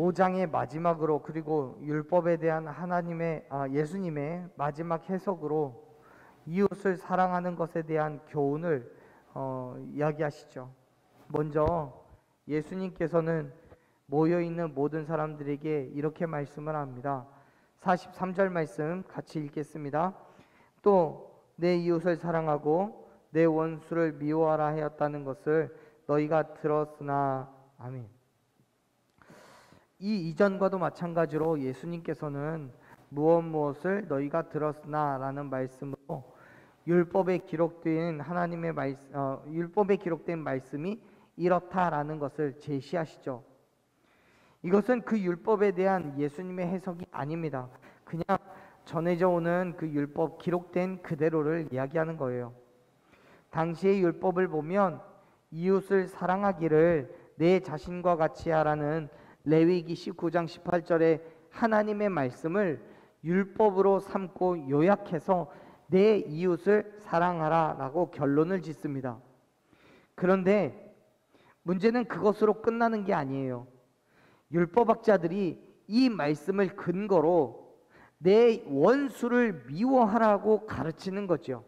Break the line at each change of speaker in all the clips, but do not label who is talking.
5장의 마지막으로, 그리고 율법에 대한 예수님의 마지막 해석으로 이웃을 사랑하는 것에 대한 교훈을 이야기하시죠. 먼저 예수님께서는 모여있는 모든 사람들에게 이렇게 말씀을 합니다. 43절 말씀 같이 읽겠습니다. 또 내 이웃을 사랑하고 내 원수를 미워하라 하였다는 것을 너희가 들었으나. 아멘. 이 이전과도 마찬가지로 예수님께서는 무엇을 너희가 들었으나 라는 말씀으로 율법에 기록된 율법에 기록된 말씀이 이렇다라는 것을 제시하시죠. 이것은 그 율법에 대한 예수님의 해석이 아닙니다. 그냥 전해져 오는 그 율법 기록된 그대로를 이야기하는 거예요. 당시의 율법을 보면 이웃을 사랑하기를 내 자신과 같이 하라는 레위기 19장 18절의 하나님의 말씀을 율법으로 삼고 요약해서 내 이웃을 사랑하라 라고 결론을 짓습니다. 그런데 문제는 그것으로 끝나는 게 아니에요. 율법학자들이 이 말씀을 근거로 내 원수를 미워하라고 가르치는 거죠.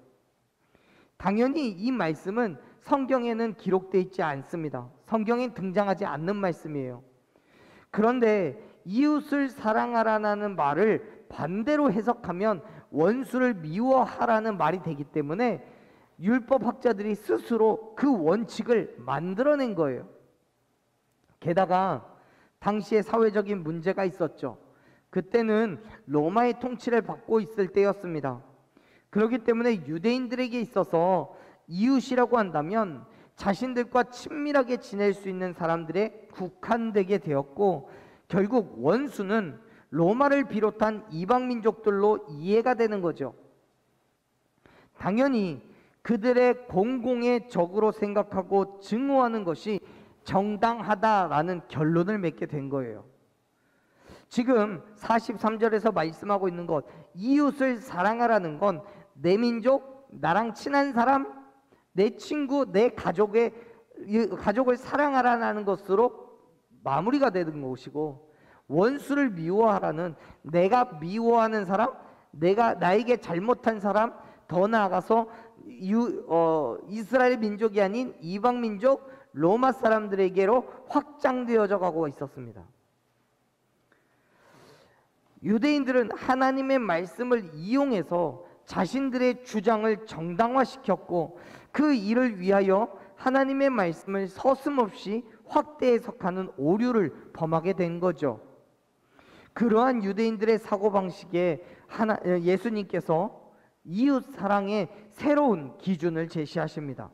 당연히 이 말씀은 성경에는 기록되어 있지 않습니다. 성경엔 등장하지 않는 말씀이에요. 그런데 이웃을 사랑하라는 말을 반대로 해석하면 원수를 미워하라는 말이 되기 때문에 율법학자들이 스스로 그 원칙을 만들어낸 거예요. 게다가 당시에 사회적인 문제가 있었죠. 그때는 로마의 통치를 받고 있을 때였습니다. 그렇기 때문에 유대인들에게 있어서 이웃이라고 한다면 자신들과 친밀하게 지낼 수 있는 사람들에 국한되게 되었고, 결국 원수는 로마를 비롯한 이방 민족들로 이해가 되는 거죠. 당연히 그들의 공공의 적으로 생각하고 증오하는 것이 정당하다라는 결론을 맺게 된 거예요. 지금 43절에서 말씀하고 있는 것, 이웃을 사랑하라는 건 내 민족, 나랑 친한 사람, 내 친구, 내 가족을 사랑하라는 것으로 마무리가 되는 것이고, 원수를 미워하라는 내가 미워하는 사람, 나에게 잘못한 사람, 더 나아가서 이스라엘 민족이 아닌 이방 민족 로마 사람들에게로 확장되어져 가고 있었습니다. 유대인들은 하나님의 말씀을 이용해서 자신들의 주장을 정당화시켰고, 그 일을 위하여 하나님의 말씀을 서슴없이 확대 해석하는 오류를 범하게 된 거죠. 그러한 유대인들의 사고방식에 예수님께서 이웃 사랑의 새로운 기준을 제시하십니다.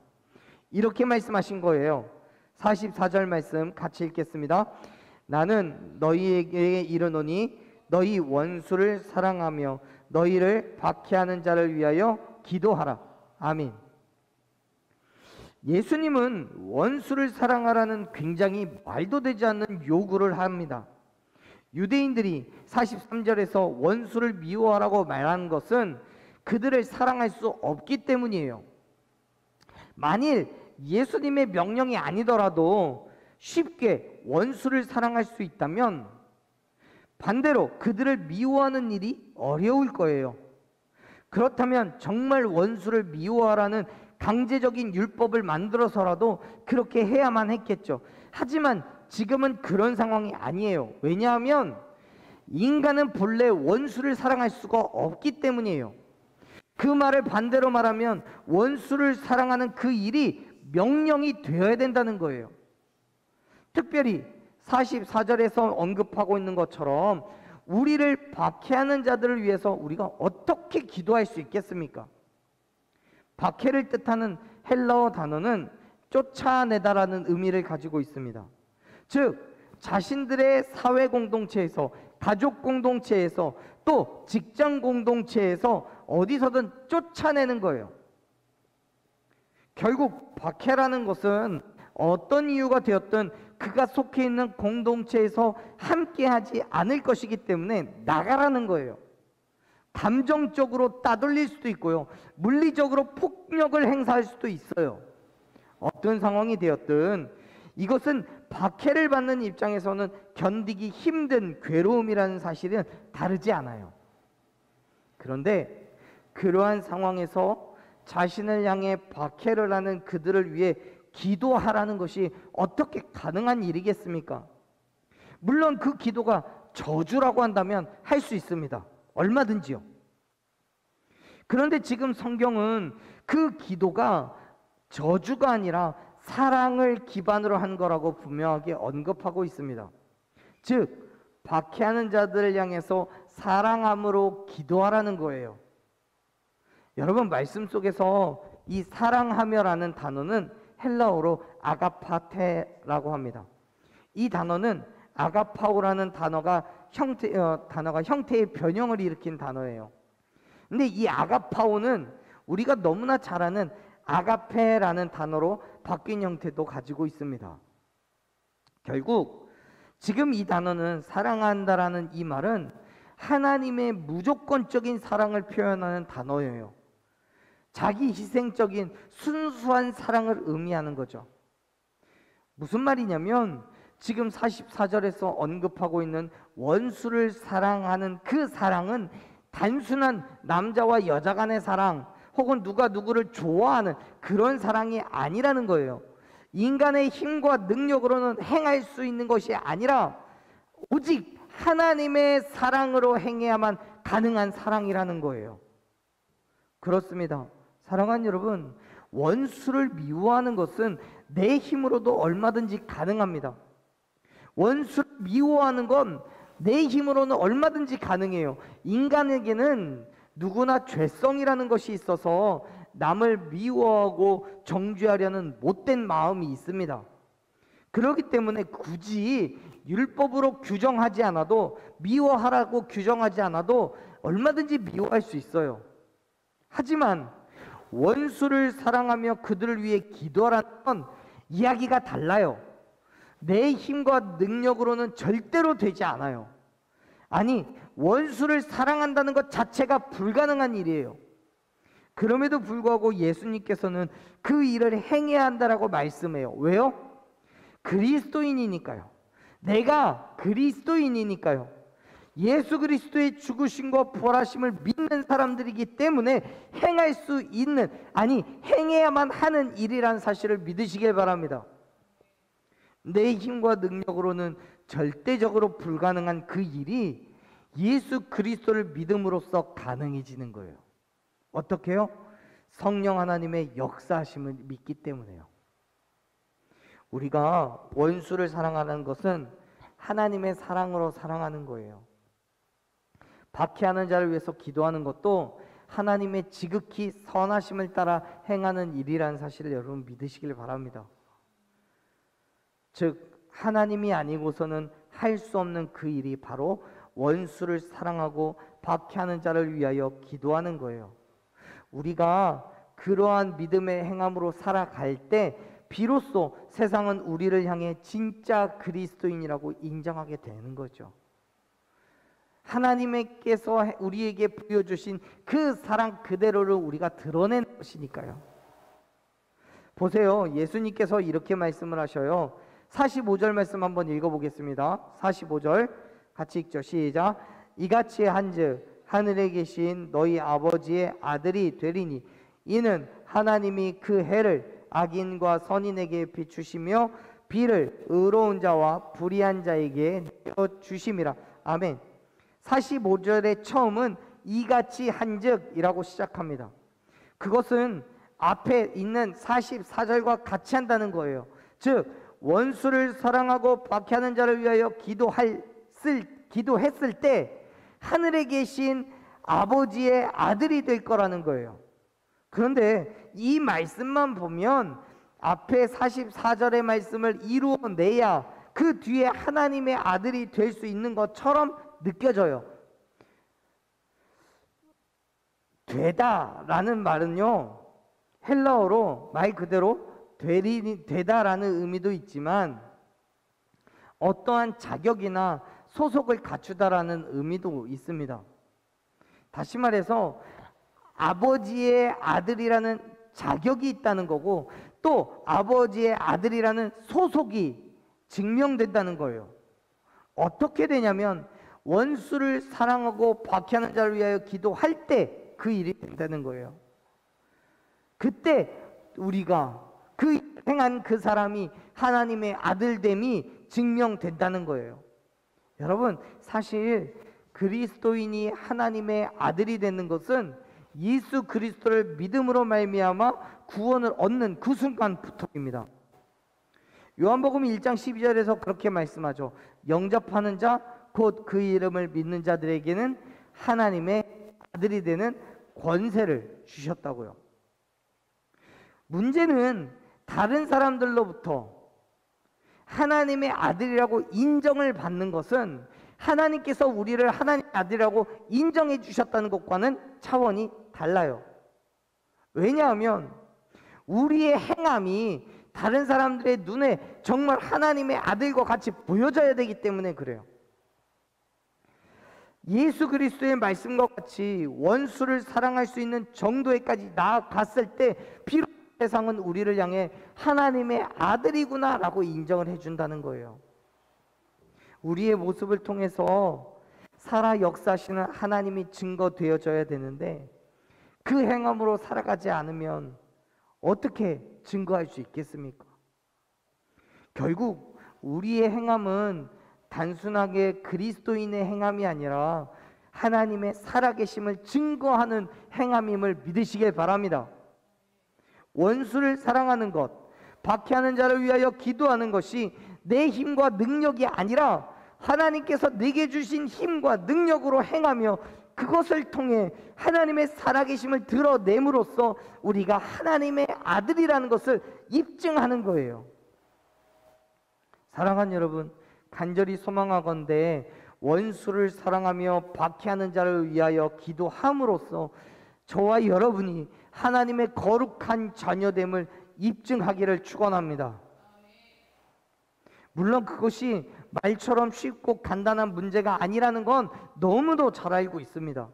이렇게 말씀하신 거예요. 44절 말씀 같이 읽겠습니다. 나는 너희에게 이르노니 너희 원수를 사랑하며 너희를 박해하는 자를 위하여 기도하라. 아멘. 예수님은 원수를 사랑하라는 굉장히 말도 되지 않는 요구를 합니다. 유대인들이 43절에서 원수를 미워하라고 말하는 것은 그들을 사랑할 수 없기 때문이에요. 만일 예수님의 명령이 아니더라도 쉽게 원수를 사랑할 수 있다면 반대로 그들을 미워하는 일이 어려울 거예요. 그렇다면 정말 원수를 미워하라는 강제적인 율법을 만들어서라도 그렇게 해야만 했겠죠. 하지만 지금은 그런 상황이 아니에요. 왜냐하면 인간은 본래 원수를 사랑할 수가 없기 때문이에요. 그 말을 반대로 말하면 원수를 사랑하는 그 일이 명령이 되어야 된다는 거예요. 특별히 44절에서 언급하고 있는 것처럼 우리를 박해하는 자들을 위해서 우리가 어떻게 기도할 수 있겠습니까? 박해를 뜻하는 헬라어 단어는 쫓아내다라는 의미를 가지고 있습니다. 즉 자신들의 사회 공동체에서, 가족 공동체에서, 또 직장 공동체에서 어디서든 쫓아내는 거예요. 결국 박해라는 것은 어떤 이유가 되었든 그가 속해 있는 공동체에서 함께하지 않을 것이기 때문에 나가라는 거예요. 감정적으로 따돌릴 수도 있고요, 물리적으로 폭력을 행사할 수도 있어요. 어떤 상황이 되었든 이것은 박해를 받는 입장에서는 견디기 힘든 괴로움이라는 사실은 다르지 않아요. 그런데 그러한 상황에서 자신을 향해 박해를 하는 그들을 위해 기도하라는 것이 어떻게 가능한 일이겠습니까? 물론 그 기도가 저주라고 한다면 할 수 있습니다. 얼마든지요. 그런데 지금 성경은 그 기도가 저주가 아니라 사랑을 기반으로 한 거라고 분명하게 언급하고 있습니다. 즉 박해하는 자들을 향해서 사랑함으로 기도하라는 거예요. 여러분, 말씀 속에서 이 사랑하며라는 단어는 헬라어로 아가파테라고 합니다. 이 단어는 아가파오라는 단어가 형태의 변형을 일으킨 단어예요. 근데 이 아가파오는 우리가 너무나 잘 아는 아가페라는 단어로 바뀐 형태도 가지고 있습니다. 결국 지금 이 단어는 사랑한다라는 이 말은 하나님의 무조건적인 사랑을 표현하는 단어예요. 자기 희생적인 순수한 사랑을 의미하는 거죠. 무슨 말이냐면 지금 44절에서 언급하고 있는 원수를 사랑하는 그 사랑은 단순한 남자와 여자 간의 사랑 혹은 누가 누구를 좋아하는 그런 사랑이 아니라는 거예요. 인간의 힘과 능력으로는 행할 수 있는 것이 아니라 오직 하나님의 사랑으로 행해야만 가능한 사랑이라는 거예요. 그렇습니다. 사랑하는 여러분, 원수를 미워하는 것은 내 힘으로도 얼마든지 가능합니다. 원수를 미워하는 건 내 힘으로는 얼마든지 가능해요. 인간에게는 누구나 죄성이라는 것이 있어서 남을 미워하고 정죄하려는 못된 마음이 있습니다. 그렇기 때문에 굳이 율법으로 규정하지 않아도, 미워하라고 규정하지 않아도 얼마든지 미워할 수 있어요. 하지만 원수를 사랑하며 그들을 위해 기도하라는 건 이야기가 달라요. 내 힘과 능력으로는 절대로 되지 않아요. 아니, 원수를 사랑한다는 것 자체가 불가능한 일이에요. 그럼에도 불구하고 예수님께서는 그 일을 행해야 한다라고 말씀해요. 왜요? 그리스도인이니까요. 내가 그리스도인이니까요. 예수 그리스도의 죽으심과 부활하심을 믿는 사람들이기 때문에 행할 수 있는, 아니 행해야만 하는 일이라는 사실을 믿으시길 바랍니다. 내 힘과 능력으로는 절대적으로 불가능한 그 일이 예수 그리스도를 믿음으로써 가능해지는 거예요. 어떻게요? 성령 하나님의 역사하심을 믿기 때문에요. 우리가 원수를 사랑하는 것은 하나님의 사랑으로 사랑하는 거예요. 박해하는 자를 위해서 기도하는 것도 하나님의 지극히 선하심을 따라 행하는 일이라는 사실을 여러분 믿으시길 바랍니다. 즉 하나님이 아니고서는 할 수 없는 그 일이 바로 원수를 사랑하고 박해하는 자를 위하여 기도하는 거예요. 우리가 그러한 믿음의 행함으로 살아갈 때 비로소 세상은 우리를 향해 진짜 그리스도인이라고 인정하게 되는 거죠. 하나님께서 우리에게 보여주신 그 사랑 그대로를 우리가 드러낸 것이니까요. 보세요. 예수님께서 이렇게 말씀을 하셔요. 45절 말씀 한번 읽어보겠습니다. 45절 같이 읽죠. 시작. 이같이 한즉 하늘에 계신 너희 아버지의 아들이 되리니 이는 하나님이 그 해를 악인과 선인에게 비추시며 비를 의로운 자와 불의한 자에게 내어주심이라. 아멘. 45절의 처음은 이같이 한즉이라고 시작합니다. 그것은 앞에 있는 44절과 같이 한다는 거예요. 즉 원수를 사랑하고 박해하는 자를 위하여 기도했을 때 하늘에 계신 아버지의 아들이 될 거라는 거예요. 그런데 이 말씀만 보면 앞에 44절의 말씀을 이루어내야 그 뒤에 하나님의 아들이 될 수 있는 것처럼 느껴져요. 되다라는 말은요, 헬라어로 말 그대로 되다라는 의미도 있지만 어떠한 자격이나 소속을 갖추다라는 의미도 있습니다. 다시 말해서 아버지의 아들이라는 자격이 있다는 거고 또 아버지의 아들이라는 소속이 증명된다는 거예요. 어떻게 되냐면 원수를 사랑하고 박해하는 자를 위하여 기도할 때 그 일이 된다는 거예요. 그때 우리가 그 행한 그 사람이 하나님의 아들됨이 증명된다는 거예요. 여러분, 사실 그리스도인이 하나님의 아들이 되는 것은 예수 그리스도를 믿음으로 말미암아 구원을 얻는 그 순간부터입니다. 요한복음 1장 12절에서 그렇게 말씀하죠. 영접하는 자 곧 그 이름을 믿는 자들에게는 하나님의 아들이 되는 권세를 주셨다고요. 문제는 다른 사람들로부터 하나님의 아들이라고 인정을 받는 것은 하나님께서 우리를 하나님의 아들이라고 인정해 주셨다는 것과는 차원이 달라요. 왜냐하면 우리의 행함이 다른 사람들의 눈에 정말 하나님의 아들과 같이 보여져야 되기 때문에 그래요. 예수 그리스도의 말씀과 같이 원수를 사랑할 수 있는 정도에까지 나아갔을 때 비록 세상은 우리를 향해 하나님의 아들이구나 라고 인정을 해준다는 거예요. 우리의 모습을 통해서 살아 역사하시는 하나님이 증거되어져야 되는데 그 행함으로 살아가지 않으면 어떻게 증거할 수 있겠습니까? 결국 우리의 행함은 단순하게 그리스도인의 행함이 아니라 하나님의 살아계심을 증거하는 행함임을 믿으시길 바랍니다. 원수를 사랑하는 것, 박해하는 자를 위하여 기도하는 것이 내 힘과 능력이 아니라 하나님께서 내게 주신 힘과 능력으로 행하며 그것을 통해 하나님의 살아계심을 드러냄으로써 우리가 하나님의 아들이라는 것을 입증하는 거예요. 사랑하는 여러분, 간절히 소망하건대 원수를 사랑하며 박해하는 자를 위하여 기도함으로써 저와 여러분이 하나님의 거룩한 자녀됨을 입증하기를 축원합니다. 물론 그것이 말처럼 쉽고 간단한 문제가 아니라는 건 너무도 잘 알고 있습니다.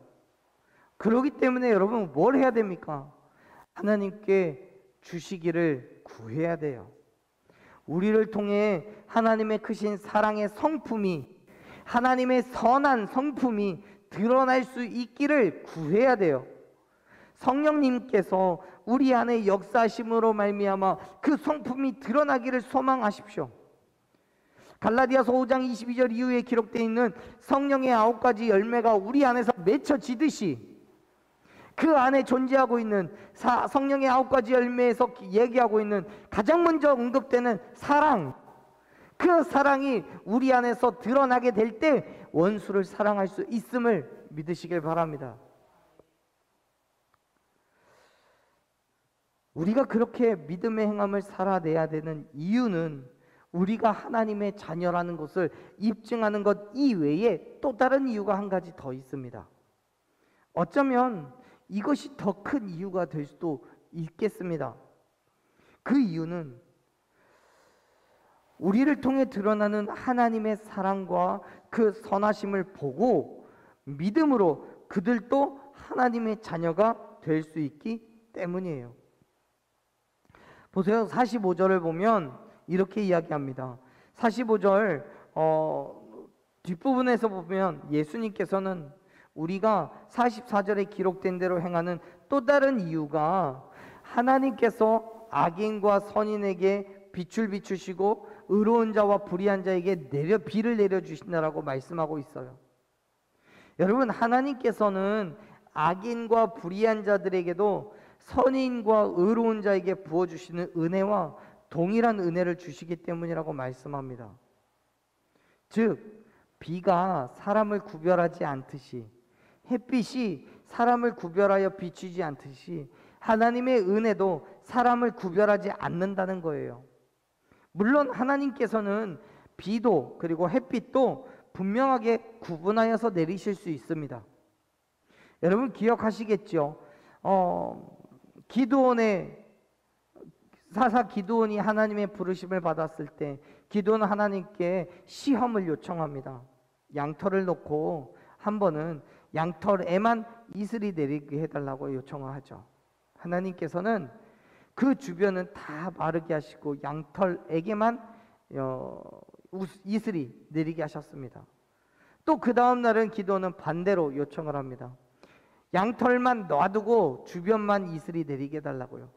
그렇기 때문에 여러분 뭘 해야 됩니까? 하나님께 주시기를 구해야 돼요. 우리를 통해 하나님의 크신 사랑의 성품이, 하나님의 선한 성품이 드러날 수 있기를 구해야 돼요. 성령님께서 우리 안에 역사하심으로 말미암아 그 성품이 드러나기를 소망하십시오. 갈라디아서 5장 22절 이후에 기록되어 있는 성령의 9가지 열매가 우리 안에서 맺혀지듯이 그 안에 존재하고 있는 성령의 9가지 열매에서 얘기하고 있는 가장 먼저 언급되는 사랑, 그 사랑이 우리 안에서 드러나게 될 때 원수를 사랑할 수 있음을 믿으시길 바랍니다. 우리가 그렇게 믿음의 행함을 살아내야 되는 이유는 우리가 하나님의 자녀라는 것을 입증하는 것 이외에 또 다른 이유가 한 가지 더 있습니다. 어쩌면 이것이 더 큰 이유가 될 수도 있겠습니다. 그 이유는 우리를 통해 드러나는 하나님의 사랑과 그 선하심을 보고 믿음으로 그들도 하나님의 자녀가 될 수 있기 때문이에요. 보세요. 45절을 보면 이렇게 이야기합니다. 45절 뒷부분에서 보면 예수님께서는 우리가 44절에 기록된 대로 행하는 또 다른 이유가 하나님께서 악인과 선인에게 빛을 비추시고 의로운 자와 불의한 자에게 비를 내려주신다라고 말씀하고 있어요. 여러분, 하나님께서는 악인과 불의한 자들에게도 선인과 의로운 자에게 부어주시는 은혜와 동일한 은혜를 주시기 때문이라고 말씀합니다. 즉 비가 사람을 구별하지 않듯이, 햇빛이 사람을 구별하여 비추지 않듯이 하나님의 은혜도 사람을 구별하지 않는다는 거예요. 물론 하나님께서는 비도 그리고 햇빛도 분명하게 구분하여서 내리실 수 있습니다. 여러분 기억하시겠죠? 사사 기드온이 하나님의 부르심을 받았을 때 기드온은 하나님께 시험을 요청합니다. 양털을 놓고 한 번은 양털에만 이슬이 내리게 해달라고 요청을 하죠. 하나님께서는 그 주변은 다 마르게 하시고 양털에게만 이슬이 내리게 하셨습니다. 또 그 다음 날은 기도는 반대로 요청을 합니다. 양털만 놔두고 주변만 이슬이 내리게 해달라고요.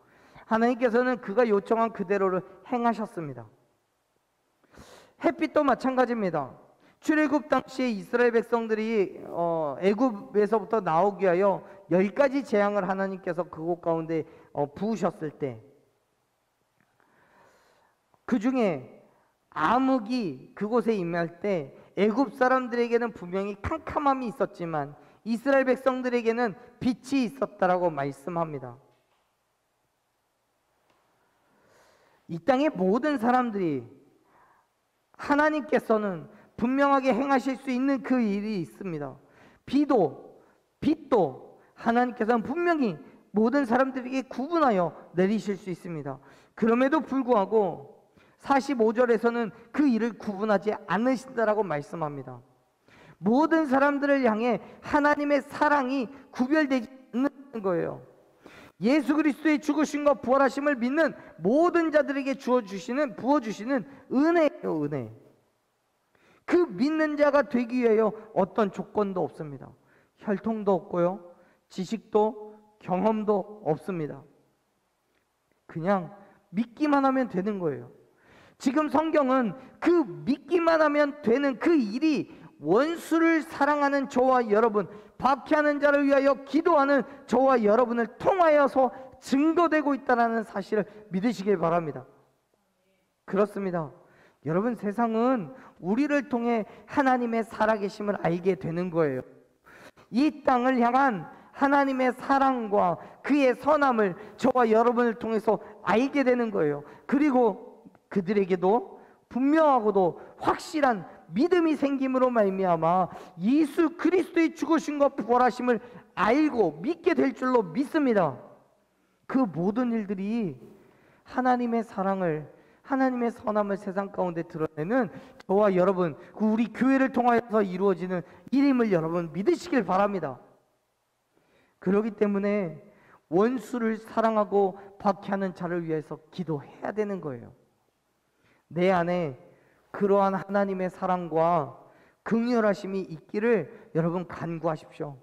하나님께서는 그가 요청한 그대로를 행하셨습니다. 햇빛도 마찬가지입니다. 출애굽 당시에 이스라엘 백성들이 애굽에서부터 나오기 위하여 10가지 재앙을 하나님께서 그곳 가운데 부으셨을 때, 그 중에 암흑이 그곳에 임할 때 애굽 사람들에게는 분명히 캄캄함이 있었지만 이스라엘 백성들에게는 빛이 있었다라고 말씀합니다. 이 땅의 모든 사람들이 하나님께서는 분명하게 행하실 수 있는 그 일이 있습니다. 빛도 하나님께서는 분명히 모든 사람들에게 구분하여 내리실 수 있습니다. 그럼에도 불구하고 45절에서는 그 일을 구분하지 않으신다라고 말씀합니다. 모든 사람들을 향해 하나님의 사랑이 구별되지 않는 거예요. 예수 그리스도의 죽으심과 부활하심을 믿는 모든 자들에게 부어주시는 은혜예요, 은혜. 그 믿는 자가 되기 위하여 어떤 조건도 없습니다. 혈통도 없고요, 지식도 경험도 없습니다. 그냥 믿기만 하면 되는 거예요. 지금 성경은 그 믿기만 하면 되는 그 일이 원수를 사랑하는 저와 여러분, 박해하는 자를 위하여 기도하는 저와 여러분을 통하여서 증거되고 있다는 사실을 믿으시길 바랍니다. 그렇습니다. 여러분, 세상은 우리를 통해 하나님의 살아계심을 알게 되는 거예요. 이 땅을 향한 하나님의 사랑과 그의 선함을 저와 여러분을 통해서 알게 되는 거예요. 그리고 그들에게도 분명하고도 확실한 믿음이 생김으로 말미암아 예수 그리스도의 죽으심과 부활하심을 알고 믿게 될 줄로 믿습니다. 그 모든 일들이 하나님의 사랑을, 하나님의 선함을 세상 가운데 드러내는 저와 여러분, 우리 교회를 통하여서 이루어지는 일임을 여러분 믿으시길 바랍니다. 그렇기 때문에 원수를 사랑하고 박해하는 자를 위해서 기도해야 되는 거예요. 내 안에 그러한 하나님의 사랑과 긍휼하심이 있기를 여러분 간구하십시오.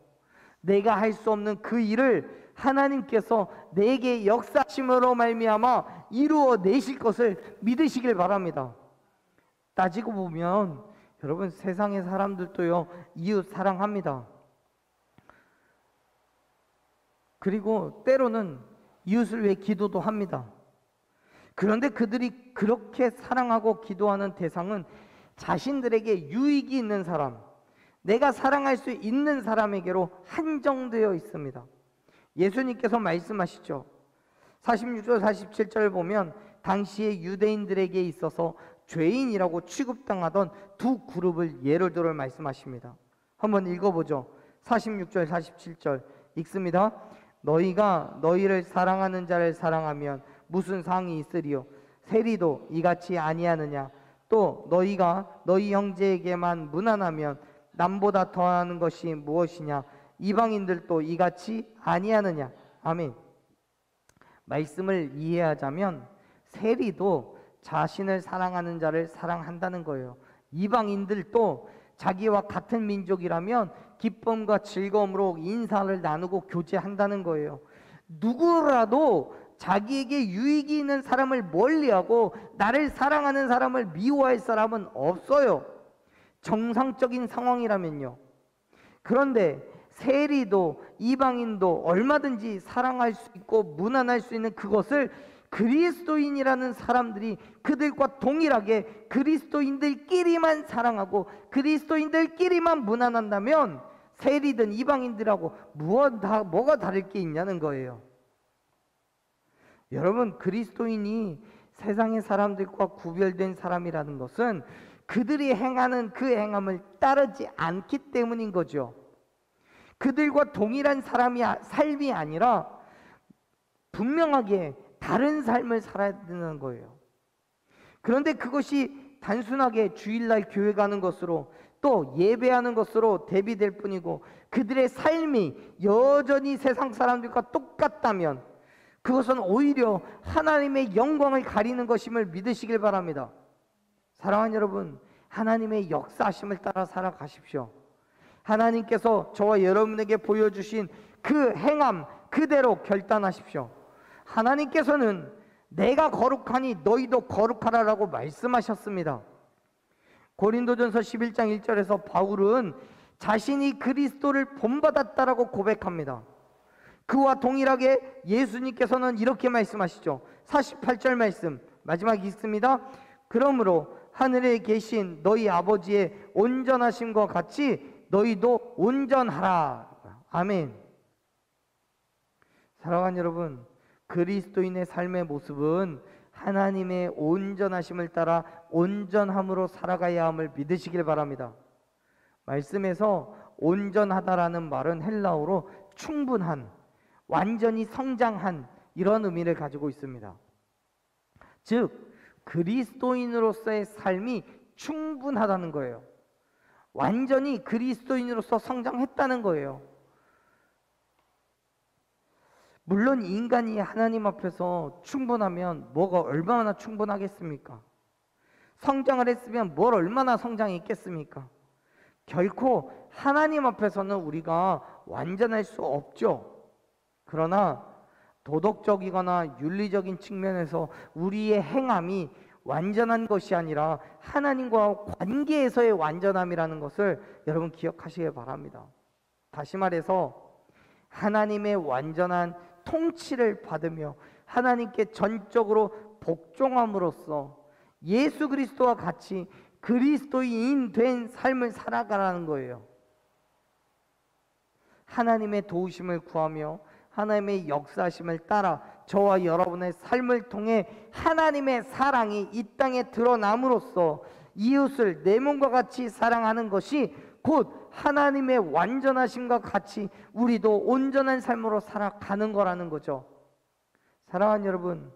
내가 할 수 없는 그 일을 하나님께서 내게 역사하심으로 말미암아 이루어 내실 것을 믿으시길 바랍니다. 따지고 보면 여러분, 세상의 사람들도요, 이웃 사랑합니다. 그리고 때로는 이웃을 위해 기도도 합니다. 그런데 그들이 그렇게 사랑하고 기도하는 대상은 자신들에게 유익이 있는 사람, 내가 사랑할 수 있는 사람에게로 한정되어 있습니다. 예수님께서 말씀하시죠. 46절 47절 보면 당시의 유대인들에게 있어서 죄인이라고 취급당하던 두 그룹을 예를 들어 말씀하십니다. 한번 읽어보죠. 46절 47절 읽습니다. 너희가 너희를 사랑하는 자를 사랑하면 무슨 상이 있으리요? 세리도 이같이 아니하느냐? 또 너희가 너희 형제에게만 무난하면 남보다 더하는 것이 무엇이냐? 이방인들도 이같이 아니하느냐? 아멘. 말씀을 이해하자면 세리도 자신을 사랑하는 자를 사랑한다는 거예요. 이방인들도 자기와 같은 민족이라면 기쁨과 즐거움으로 인사를 나누고 교제한다는 거예요. 누구라도 자기에게 유익이 있는 사람을 멀리하고 나를 사랑하는 사람을 미워할 사람은 없어요. 정상적인 상황이라면요. 그런데 세리도 이방인도 얼마든지 사랑할 수 있고 무난할 수 있는 그것을 그리스도인이라는 사람들이 그들과 동일하게 그리스도인들끼리만 사랑하고 그리스도인들끼리만 무난한다면 세리든 이방인들하고 뭐가 다를 게 있냐는 거예요. 여러분, 그리스도인이 세상의 사람들과 구별된 사람이라는 것은 그들이 행하는 그 행함을 따르지 않기 때문인 거죠. 그들과 동일한 삶이 아니라 분명하게 다른 삶을 살아야 되는 거예요. 그런데 그것이 단순하게 주일날 교회 가는 것으로 또 예배하는 것으로 대비될 뿐이고 그들의 삶이 여전히 세상 사람들과 똑같다면 그것은 오히려 하나님의 영광을 가리는 것임을 믿으시길 바랍니다. 사랑하는 여러분, 하나님의 역사하심을 따라 살아가십시오. 하나님께서 저와 여러분에게 보여주신 그 행함 그대로 결단하십시오. 하나님께서는 내가 거룩하니 너희도 거룩하라라고 말씀하셨습니다. 고린도전서 11장 1절에서 바울은 자신이 그리스도를 본받았다라고 고백합니다. 그와 동일하게 예수님께서는 이렇게 말씀하시죠. 48절 말씀 마지막 읽습니다. 그러므로 하늘에 계신 너희 아버지의 온전하심과 같이 너희도 온전하라. 아멘. 사랑하는 여러분, 그리스도인의 삶의 모습은 하나님의 온전하심을 따라 온전함으로 살아가야 함을 믿으시길 바랍니다. 말씀에서 온전하다라는 말은 헬라어로 충분한, 완전히 성장한 이런 의미를 가지고 있습니다. 즉 그리스도인으로서의 삶이 충분하다는 거예요. 완전히 그리스도인으로서 성장했다는 거예요. 물론 인간이 하나님 앞에서 충분하면 뭐가 얼마나 충분하겠습니까? 성장을 했으면 뭘 얼마나 성장했겠습니까? 결코 하나님 앞에서는 우리가 완전할 수 없죠. 그러나 도덕적이거나 윤리적인 측면에서 우리의 행함이 완전한 것이 아니라 하나님과 관계에서의 완전함이라는 것을 여러분 기억하시기 바랍니다. 다시 말해서 하나님의 완전한 통치를 받으며 하나님께 전적으로 복종함으로써 예수 그리스도와 같이 그리스도인 된 삶을 살아가라는 거예요. 하나님의 도우심을 구하며 하나님의 역사하심을 따라 저와 여러분의 삶을 통해 하나님의 사랑이 이 땅에 드러남으로써 이웃을 내 몸과 같이 사랑하는 것이 곧 하나님의 완전하심과 같이 우리도 온전한 삶으로 살아가는 거라는 거죠. 사랑하는 여러분,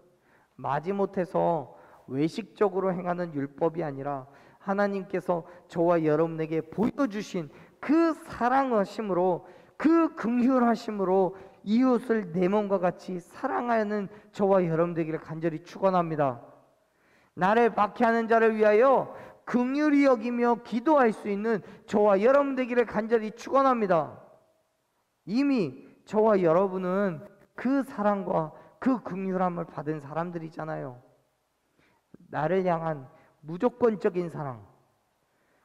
마지못해서 외식적으로 행하는 율법이 아니라 하나님께서 저와 여러분에게 보여주신 그 사랑하심으로, 그 긍휼하심으로 이웃을 내 몸과 같이 사랑하는 저와 여러분 되기를 간절히 축원합니다. 나를 박해하는 자를 위하여 긍휼히 여기며 기도할 수 있는 저와 여러분 되기를 간절히 축원합니다. 이미 저와 여러분은 그 사랑과 그 긍휼함을 받은 사람들이잖아요. 나를 향한 무조건적인 사랑,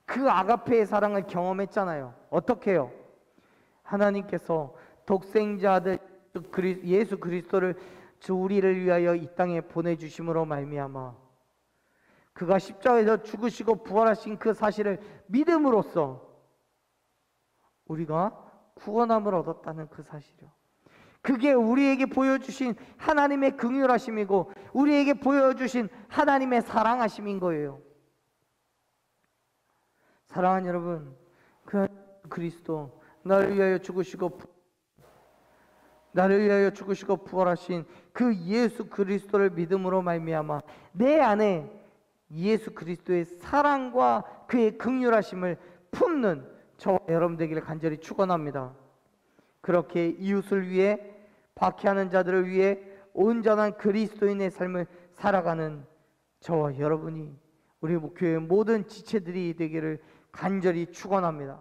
그 아가페의 사랑을 경험했잖아요. 어떻게 해요? 하나님께서 독생자 아들 예수 그리스도를 우리를 위하여 이 땅에 보내주심으로 말미암아 그가 십자가에서 죽으시고 부활하신 그 사실을 믿음으로써 우리가 구원함을 얻었다는 그 사실이요. 그게 우리에게 보여주신 하나님의 긍휼하심이고 우리에게 보여주신 하나님의 사랑하심인 거예요. 사랑하는 여러분, 그 그리스도 나를 위하여 죽으시고 부활하신 그 예수 그리스도를 믿음으로 말미암아 내 안에 예수 그리스도의 사랑과 그의 긍휼하심을 품는 저와 여러분 되기를 간절히 축원합니다. 그렇게 이웃을 위해, 박해하는 자들을 위해 온전한 그리스도인의 삶을 살아가는 저와 여러분이 우리 교회의 모든 지체들이 되기를 간절히 축원합니다.